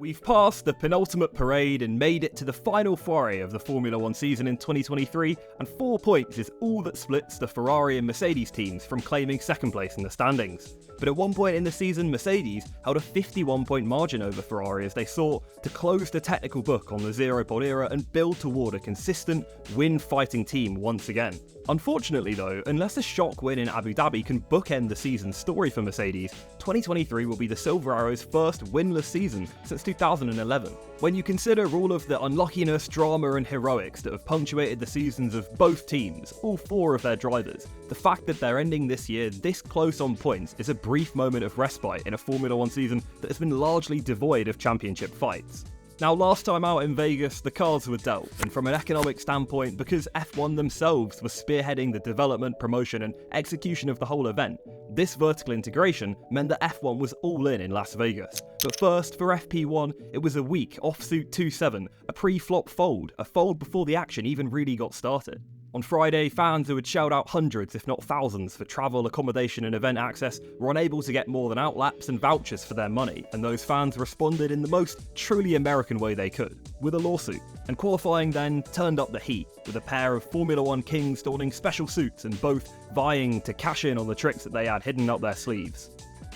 We've passed the penultimate parade and made it to the final foray of the Formula 1 season in 2023, and 4 points is all that splits the Ferrari and Mercedes teams from claiming second place in the standings. But at one point in the season, Mercedes held a 51-point margin over Ferrari as they sought to close the technical book on the zero-pod era and build toward a consistent, win-fighting team once again. Unfortunately though, unless a shock win in Abu Dhabi can bookend the season's story for Mercedes, 2023 will be the Silver Arrow's first winless season since 2011. When you consider all of the unluckiness, drama and heroics that have punctuated the seasons of both teams, all 4 of their drivers, the fact that they're ending this year this close on points is a brief moment of respite in a Formula 1 season that has been largely devoid of championship fights. Now, last time out in Vegas, the cards were dealt, and from an economic standpoint, because F1 themselves were spearheading the development, promotion and execution of the whole event, this vertical integration meant that F1 was all in Las Vegas. But first, for FP1, it was a weak offsuit 2-7, a pre-flop fold, a fold before the action even really got started. On Friday, fans who had shelled out hundreds, if not thousands, for travel, accommodation and event access were unable to get more than outlaps and vouchers for their money, and those fans responded in the most truly American way they could, with a lawsuit. And qualifying then turned up the heat, with a pair of Formula 1 kings donning special suits and both vying to cash in on the tricks that they had hidden up their sleeves.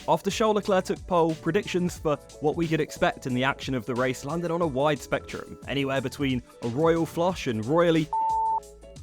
After Charles Leclerc took pole, predictions for what we could expect in the action of the race landed on a wide spectrum, anywhere between a royal flush and royally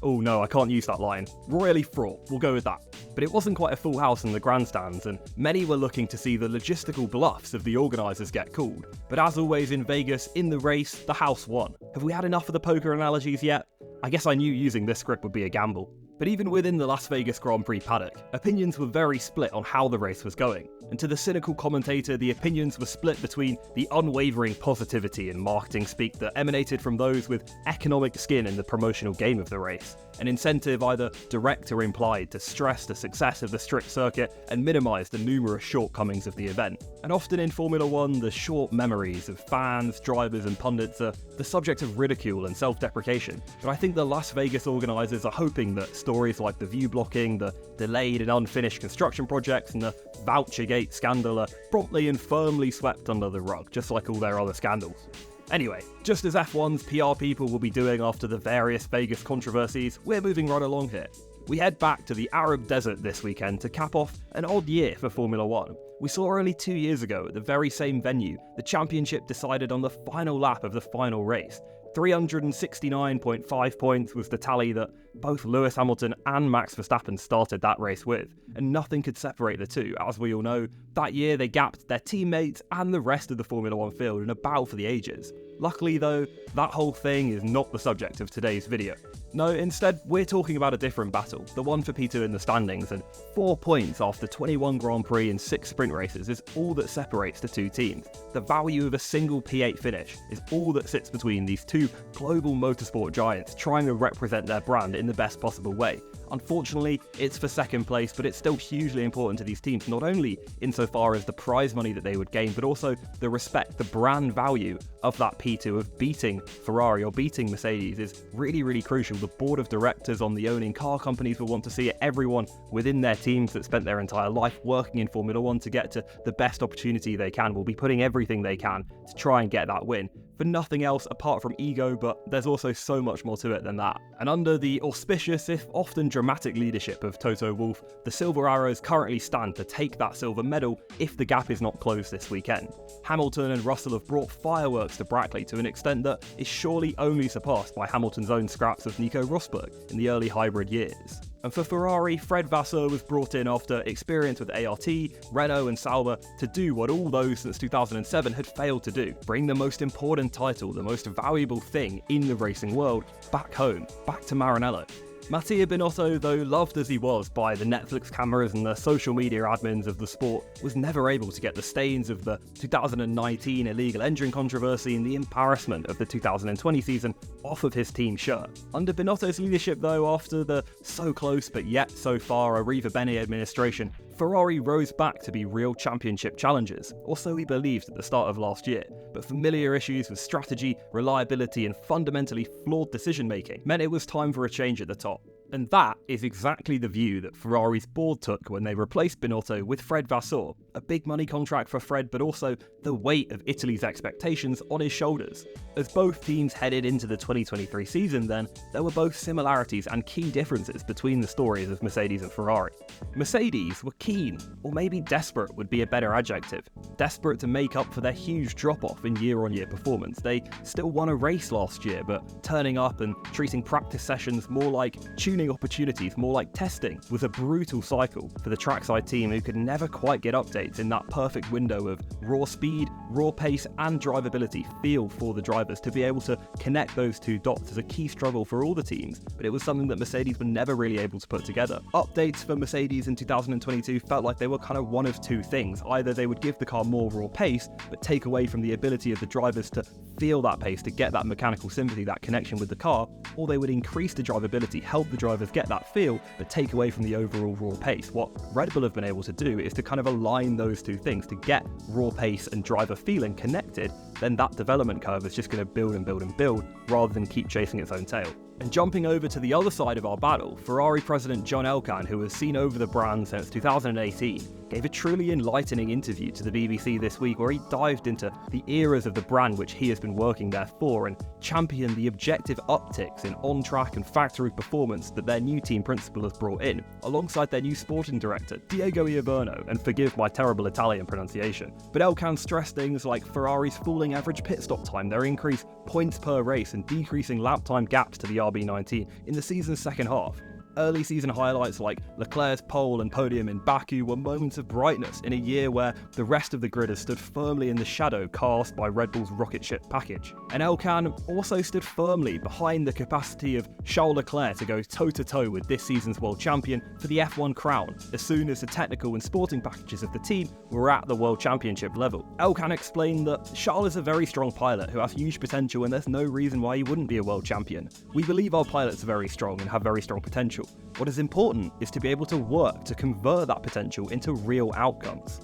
oh no, I can't use that line. Royally fraught, we'll go with that. But it wasn't quite a full house in the grandstands, and many were looking to see the logistical bluffs of the organisers get called. But as always in Vegas, in the race, the house won. Have we had enough of the poker analogies yet? I guess I knew using this script would be a gamble. But even within the Las Vegas Grand Prix paddock, opinions were very split on how the race was going. And to the cynical commentator, the opinions were split between the unwavering positivity and marketing speak that emanated from those with economic skin in the promotional game of the race, an incentive either direct or implied to stress the success of the strict circuit and minimise the numerous shortcomings of the event. And often in Formula 1, the short memories of fans, drivers and pundits are the subject of ridicule and self-deprecation. But I think the Las Vegas organisers are hoping that stories like the view blocking, the delayed and unfinished construction projects and the Vouchergate scandal are promptly and firmly swept under the rug, just like all their other scandals. Anyway, just as F1's PR people will be doing after the various Vegas controversies, we're moving right along here. We head back to the Arab desert this weekend to cap off an odd year for Formula 1. We saw only 2 years ago at the very same venue, the championship decided on the final lap of the final race. 369.5 points was the tally that both Lewis Hamilton and Max Verstappen started that race with, and nothing could separate the two. As we all know, that year they gapped their teammates and the rest of the Formula 1 field in a battle for the ages. Luckily though, that whole thing is not the subject of today's video. No, instead we're talking about a different battle, the one for P2 in the standings, and 4 points after 21 Grand Prix and 6 sprint races is all that separates the two teams. The value of a single P8 finish is all that sits between these two global motorsport giants trying to represent their brand in the best possible way. Unfortunately, it's for second place, but it's still hugely important to these teams, not only insofar as the prize money that they would gain, but also the respect, the brand value of that P2 of beating Ferrari or beating Mercedes is really, really crucial. The board of directors on the owning car companies will want to see it. Everyone within their teams that spent their entire life working in Formula 1 to get to the best opportunity they can will be putting everything they can to try and get that win. For nothing else apart from ego, but there's also so much more to it than that. And under the auspicious, if often dramatic leadership of Toto Wolff, the Silver Arrows currently stand to take that silver medal if the gap is not closed this weekend. Hamilton and Russell have brought fireworks to Brackley to an extent that is surely only surpassed by Hamilton's own scraps with Nico Rosberg in the early hybrid years. And for Ferrari, Fred Vasseur was brought in after experience with ART, Renault and Sauber to do what all those since 2007 had failed to do, bring the most important title, the most valuable thing in the racing world, back home, back to Maranello. Mattia Binotto, though loved as he was by the Netflix cameras and the social media admins of the sport, was never able to get the stains of the 2019 illegal engine controversy and the embarrassment of the 2020 season off of his team shirt. Under Binotto's leadership though, after the so close but yet so far Arriva Bene administration, Ferrari rose back to be real championship challengers, or so we believed at the start of last year, but familiar issues with strategy, reliability and fundamentally flawed decision making meant it was time for a change at the top. And that is exactly the view that Ferrari's board took when they replaced Binotto with Fred Vasseur, a big money contract for Fred, but also the weight of Italy's expectations on his shoulders. As both teams headed into the 2023 season then, there were both similarities and key differences between the stories of Mercedes and Ferrari. Mercedes were keen, or maybe desperate would be a better adjective, desperate to make up for their huge drop-off in year-on-year performance. They still won a race last year, but turning up and treating practice sessions more like tuning opportunities, more like testing, was a brutal cycle for the trackside team who could never quite get updates in that perfect window of raw speed, raw pace and drivability feel for the drivers. To be able to connect those two dots is a key struggle for all the teams, but it was something that Mercedes were never really able to put together. Updates for Mercedes in 2022 felt like they were kind of one of two things. Either they would give the car more raw pace, but take away from the ability of the drivers to feel that pace, to get that mechanical sympathy, that connection with the car, or they would increase the drivability, help the drivers get that feel, but take away from the overall raw pace. What Red Bull have been able to do is to kind of align those two things, to get raw pace and driver feeling connected, then that development curve is just going to build and build and build, rather than keep chasing its own tail. And jumping over to the other side of our battle, Ferrari president John Elkann, who has seen over the brand since 2018, gave a truly enlightening interview to the BBC this week where he dived into the eras of the brand which he has been working there for and championed the objective upticks in on-track and factory performance that their new team principal has brought in, alongside their new sporting director, Diego Ioverno, and forgive my terrible Italian pronunciation. But Elkann stressed things like Ferrari's falling average pit stop time, their increased points per race and decreasing lap time gaps to the RB19 in the season's second half. Early season highlights like Leclerc's pole and podium in Baku were moments of brightness in a year where the rest of the grid has stood firmly in the shadow cast by Red Bull's rocket ship package. And Elkann also stood firmly behind the capacity of Charles Leclerc to go toe-to-toe with this season's world champion for the F1 crown, as soon as the technical and sporting packages of the team were at the world championship level. Elkann explained that Charles is a very strong pilot who has huge potential and there's no reason why he wouldn't be a world champion. We believe our pilots are very strong and have very strong potential. What is important is to be able to work to convert that potential into real outcomes.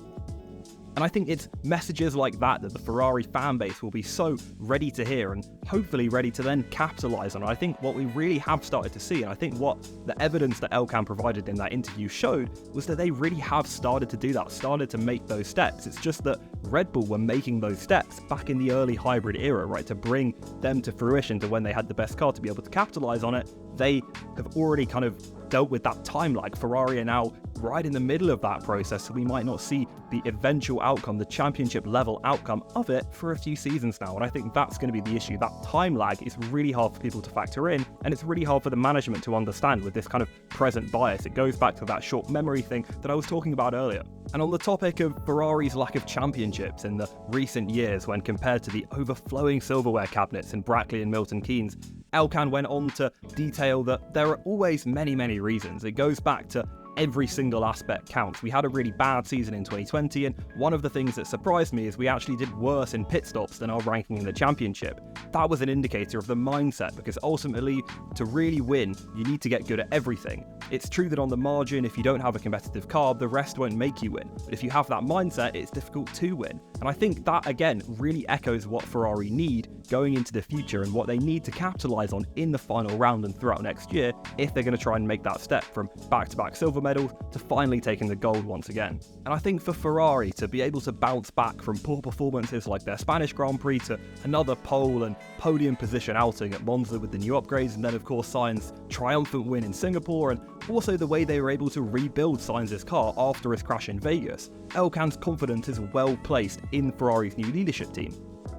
And I think it's messages like that that the Ferrari fan base will be so ready to hear and hopefully ready to then capitalise on. I think what we really have started to see, and I think what the evidence that Elkann provided in that interview showed, was that they really have started to do that, started to make those steps. It's just that Red Bull were making those steps back in the early hybrid era, right, to bring them to fruition to when they had the best car to be able to capitalise on it. They have already kind of dealt with that time lag. Ferrari are now right in the middle of that process, so we might not see the eventual outcome, the championship level outcome of it for a few seasons now. And I think that's going to be the issue. That time lag is really hard for people to factor in, and it's really hard for the management to understand with this kind of present bias. It goes back to that short memory thing that I was talking about earlier. And on the topic of Ferrari's lack of championships in the recent years when compared to the overflowing silverware cabinets in Brackley and Milton Keynes, Elkann went on to detail that there are always many reasons. It goes back to every single aspect counts. We had a really bad season in 2020, and one of the things that surprised me is we actually did worse in pit stops than our ranking in the championship. That was an indicator of the mindset, because ultimately, to really win, you need to get good at everything. It's true that on the margin, if you don't have a competitive car, the rest won't make you win. But if you have that mindset, it's difficult to win. And I think that, again, really echoes what Ferrari need going into the future and what they need to capitalise on in the final round and throughout next year if they're going to try and make that step from back-to-back silver medals to finally taking the gold once again. And I think for Ferrari to be able to bounce back from poor performances like their Spanish Grand Prix to another pole and podium position outing at Monza with the new upgrades, and then of course Sainz's triumphant win in Singapore, and also the way they were able to rebuild Sainz's car after his crash in Vegas, Elkann's confidence is well placed in Ferrari's new leadership team.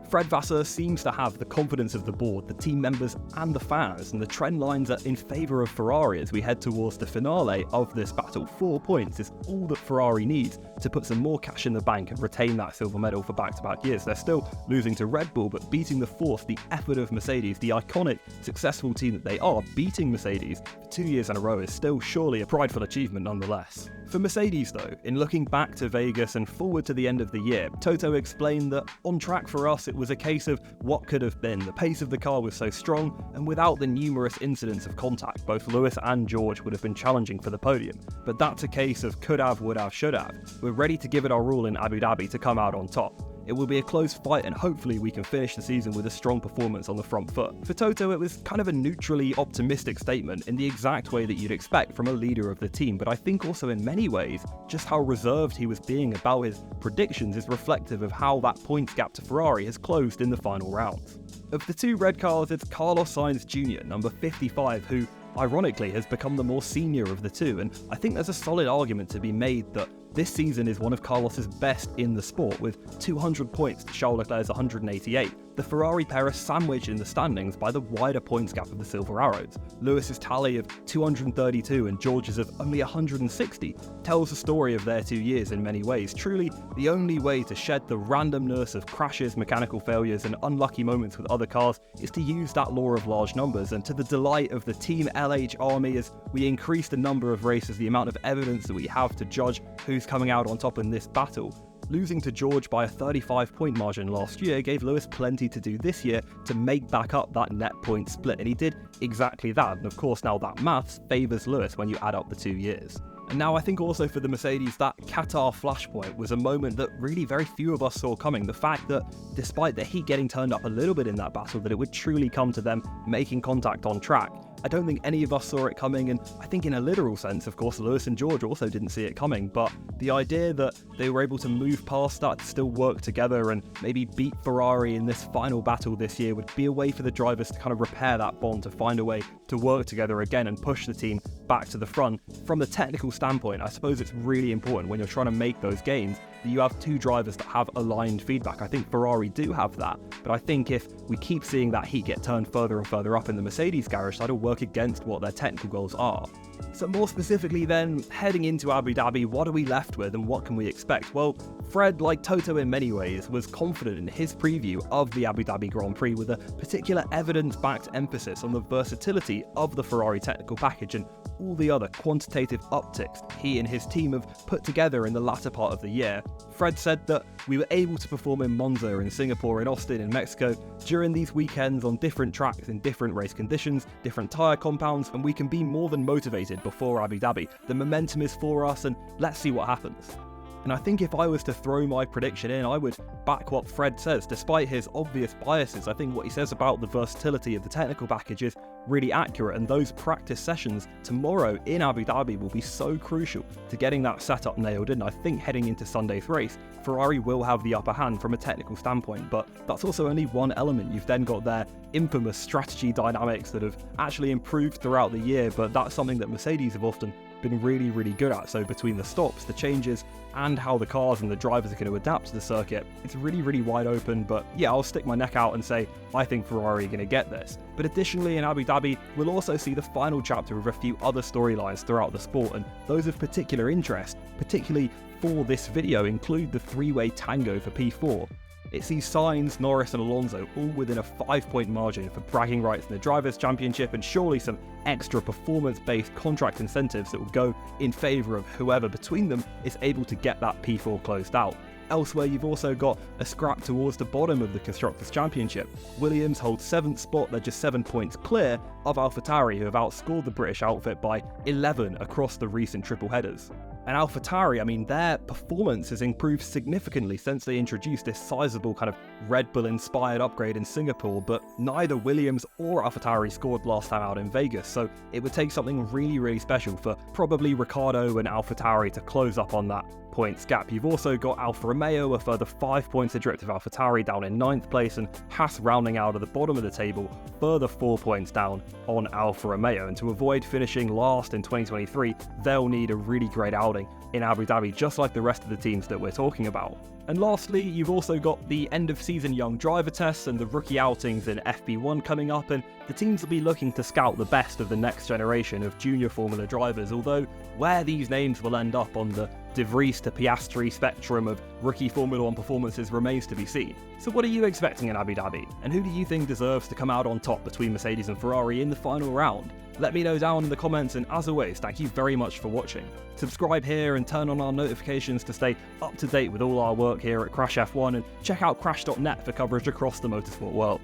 Fred Vasseur seems to have the confidence of the board, the team members and the fans, and the trend lines are in favour of Ferrari as we head towards the finale of this battle. 4 points is all that Ferrari needs to put some more cash in the bank and retain that silver medal for back-to-back years. They're still losing to Red Bull, but beating the fourth, the effort of Mercedes, the iconic, successful team that they are, beating Mercedes for 2 years in a row is still surely a prideful achievement nonetheless. For Mercedes though, in looking back to Vegas and forward to the end of the year, Toto explained that on track for us it was a case of what could have been. The pace of the car was so strong, and without the numerous incidents of contact, both Lewis and George would have been challenging for the podium. But that's a case of could have, would have, should have. We're ready to give it our all in Abu Dhabi to come out on top. it will be a close fight and hopefully we can finish the season with a strong performance on the front foot. For Toto, it was kind of a neutrally optimistic statement in the exact way that you'd expect from a leader of the team, but I think also in many ways, just how reserved he was being about his predictions is reflective of how that points gap to Ferrari has closed in the final rounds. Of the two red cars, it's Carlos Sainz Jr., number 55, who ironically has become the more senior of the two, and I think there's a solid argument to be made that this season is one of Carlos's best in the sport, with 200 points to Charles Leclerc's 188. The Ferrari pair are sandwiched in the standings by the wider points gap of the Silver Arrows. Lewis's tally of 232 and George's of only 160 tells the story of their 2 years in many ways. Truly, the only way to shed the randomness of crashes, mechanical failures and unlucky moments with other cars is to use that law of large numbers, and to the delight of the Team LH army, as we increase the number of races, the amount of evidence that we have to judge who's coming out on top in this battle. Losing to George by a 35-point margin last year gave Lewis plenty to do this year to make back up that net point split, and he did exactly that. And of course now that maths favours Lewis when you add up the 2 years. And now I think also for the Mercedes, that Qatar flashpoint was a moment that really very few of us saw coming. The fact that despite the heat getting turned up a little bit in that battle, that it would truly come to them making contact on track. I don't think any of us saw it coming, and I think in a literal sense, of course, Lewis and George also didn't see it coming, but the idea that they were able to move past that, to still work together and maybe beat Ferrari in this final battle this year would be a way for the drivers to kind of repair that bond, to find a way to work together again and push the team back to the front. From the technical standpoint, I suppose it's really important when you're trying to make those gains that you have two drivers that have aligned feedback. I think Ferrari do have that, but I think if we keep seeing that heat get turned further and further up in the Mercedes garage, that'll work against what their technical goals are. So more specifically then, heading into Abu Dhabi, what are we left with and what can we expect? Well, Fred, like Toto in many ways, was confident in his preview of the Abu Dhabi Grand Prix with a particular evidence-backed emphasis on the versatility of the Ferrari technical package and all the other quantitative upticks he and his team have put together in the latter part of the year. Fred said that we were able to perform in Monza, in Singapore, in Austin, in Mexico during these weekends on different tracks in different race conditions, different tyre compounds, and we can be more than motivated before Abu Dhabi. The momentum is for us and let's see what happens. And I think if I was to throw my prediction in, I would back what Fred says. Despite his obvious biases, I think what he says about the versatility of the technical package is really accurate, and those practice sessions tomorrow in Abu Dhabi will be so crucial to getting that setup nailed in. I think heading into Sunday's race, Ferrari will have the upper hand from a technical standpoint, but that's also only one element. You've then got their infamous strategy dynamics that have actually improved throughout the year, but that's something that Mercedes have often been really good at. So between the stops, the changes, and how the cars and the drivers are going to adapt to the circuit, it's really wide open. But yeah, I'll stick my neck out and say I think Ferrari are going to get this. But additionally in Abu Dhabi, we'll also see the final chapter of a few other storylines throughout the sport, and those of particular interest, particularly for this video, include the three-way tango for P4. It sees Sainz, Norris and Alonso all within a 5-point margin for bragging rights in the Drivers' Championship, and surely some extra performance-based contract incentives that will go in favour of whoever between them is able to get that P4 closed out. Elsewhere, you've also got a scrap towards the bottom of the Constructors' Championship. Williams holds 7th spot, they're just 7 points clear of AlphaTauri, who have outscored the British outfit by 11 across the recent triple headers. And AlphaTauri, I mean, their performance has improved significantly since they introduced this sizable kind of Red Bull-inspired upgrade in Singapore, but neither Williams or AlphaTauri scored last time out in Vegas, so it would take something really special for probably Ricciardo and AlphaTauri to close up on that points gap. You've also got Alfa Romeo, a further 5 points adrift of AlphaTauri, down in 9th place, and Haas rounding out at the bottom of the table, further 4 points down on Alfa Romeo. And to avoid finishing last in 2023, they'll need a really great outing in Abu Dhabi, just like the rest of the teams that we're talking about. And lastly, you've also got the end-of-season young driver tests and the rookie outings in FP1 coming up, and the teams will be looking to scout the best of the next generation of junior Formula drivers, although where these names will end up on the De Vries to Piastri spectrum of rookie Formula 1 performances remains to be seen. So what are you expecting in Abu Dhabi? And who do you think deserves to come out on top between Mercedes and Ferrari in the final round? Let me know down in the comments, and as always, thank you very much for watching. Subscribe here and turn on our notifications to stay up to date with all our work here at Crash F1, and check out crash.net for coverage across the motorsport world.